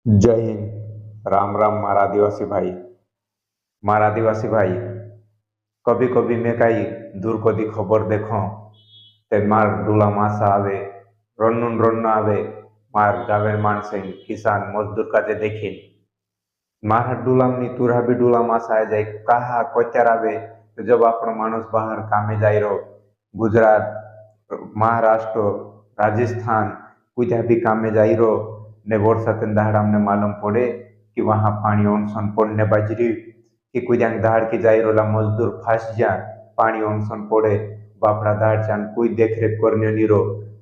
जय हिंद। राम राम मारा आदिवासी भाई। कभी कभी मैं कई दूर को दी खबर देखो ते मार डूला मासा आवे रन्नुन रन्न आवे मार गावेर मानसे किसान मजदूर काजे देखिन मार डूलाम नी तुरा भी डूला मासा आ जाए कहा कोत्यार आवे। तो जब आपण मानुस बाहर कामे जाई रो गुजरात महाराष्ट्र राजस्थान कुछ भी कामे जाई रो ने वरसाद दाहड़ ने मालूम पड़े कि वहां पानी ऑनसन पड़ने बजरी कि कुछ दाहड़ की जाई रोला मजदूर फंस जा पानी ऑनसन पड़े बापड़ा दाहड़ चान कोई देख रेख करने नहीं रो।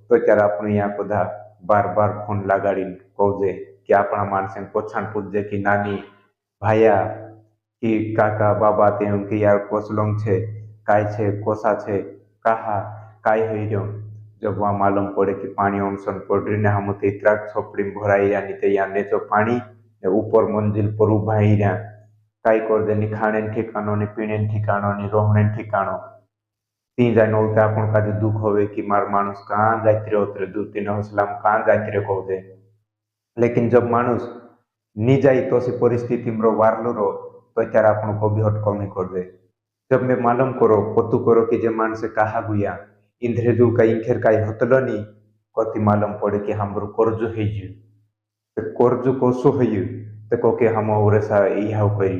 तो त्यार अपने यहाँ को धा बार बार फोन लगाड़ी कहजे कि अपना मानस पोछाण पूछजे कि नानी भाया कि काका बाबा ते उनके यार कोसलोंग छे काय छे कोसा छे कहा काय हई रहो। जब वहां मालूम पड़े कि पानी ऑनसन पड़ रही ने हम इतरा छोपड़ी में भराई रहा नहीं या ने जो पानी ने ऊपर मंजिल पर उभा ही रहा कई कर दे खाने ठिकानो नहीं पीने ठिकानो नहीं रोहने ठिकानो ती जाए नौते अपन का दुख होवे कि मार मानुस कहाँ जाते उतरे दू तीन हौसला कहाँ जाते कह दे। लेकिन जब मानुस नी जाई तो सी परिस्थिति में वारलो रो तो त्यार अपन को भी हटकल नहीं कर दे। जब मैं मालूम करो पतु करो कि जे मानसे कहा गुया इंद्रे जुल का इंखेर का हतलो नी कति मालूम पड़े कि हमरो कर्ज है कर्ज कोसो है तो कोके हम ओरे सा इहाव करी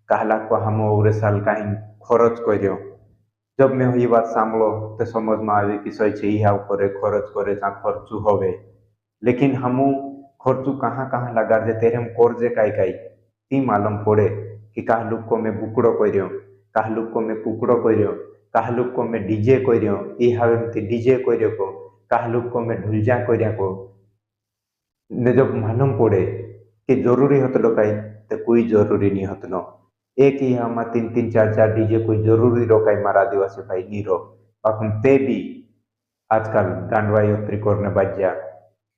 कहला को हम ओरे साल कहीं खरच करो। जब मैं ये बात सामलो तो समझ में आवे कि सही इहाव करे खरच करे चा खर्चु होवे। लेकिन हम खर्चु कहाँ कहाँ लगा दे तेरे हम कर्जे काई काई ती मालूम पड़े कि कहलुक को मैं बुकड़ो करो कहलुक को मैं कुकड़ो करो कहलुक को मैं डीजे करो इहाव एमती डीजे करो को कहलुक को मैं ढुलजा करिया को ने जब मालूम पड़े कि जरूरी हतलो कई तो कोई जरूरी नहीं हतलो एक ही हम तीन तीन चार चार डीजे कोई जरूरी रोकाई मारा आदिवासी भाई नी रो अपन ते भी आजकल गांडवाई उतरी करने बजा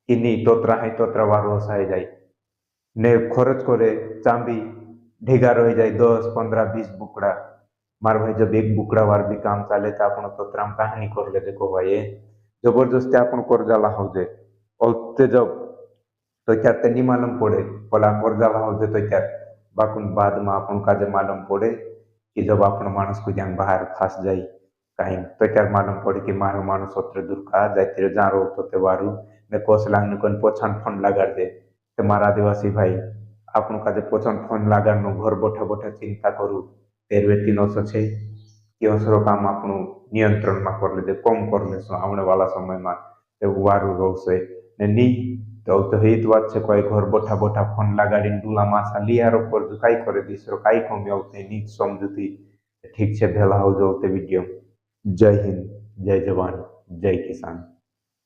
कि नी तोतरा है तोतरा वारो साई जाए ने खर्च करे चांदी ढेगा रह जाए 10 15 20 बुकड़ा मार भाई जब एक बुकड़ा वार भी काम चाले तो अपन तोतरा में कहानी कर ले देखो भाई जबरदस्ती अपन कर जाला हो जे और जब तो क्या तेनी मालूम पड़े पला कर्जा हो तो क्या बाकुन बाद में अपन का जे मालूम पड़े कि जब अपन मानुस को जंग बाहर फंस जाई कहीं तो क्या मालूम पड़े कि मारो मानुस उतरे दूर का जाते जा रो तो ते वारू ने कोसलांग ने कोन पोछन फोन लगा दे ते मारा आदिवासी भाई अपन का जे पोछन फोन लगा नो घर बैठा बैठा चिंता करू तेरवे तीनों छे कि असरो काम अपन नियंत्रण में कर ले कम कर ले आने वाला समय में ते वारू रोसे ने नी तो हित बात से कोई घर बैठा बैठा फोन लगाड़ी डूला मासा लिया रो कर काई करे दिसरो काई कमी होते नी समझुती ठीक से भेला हो जोते वीडियो। जय हिंद जय जवान जय किसान।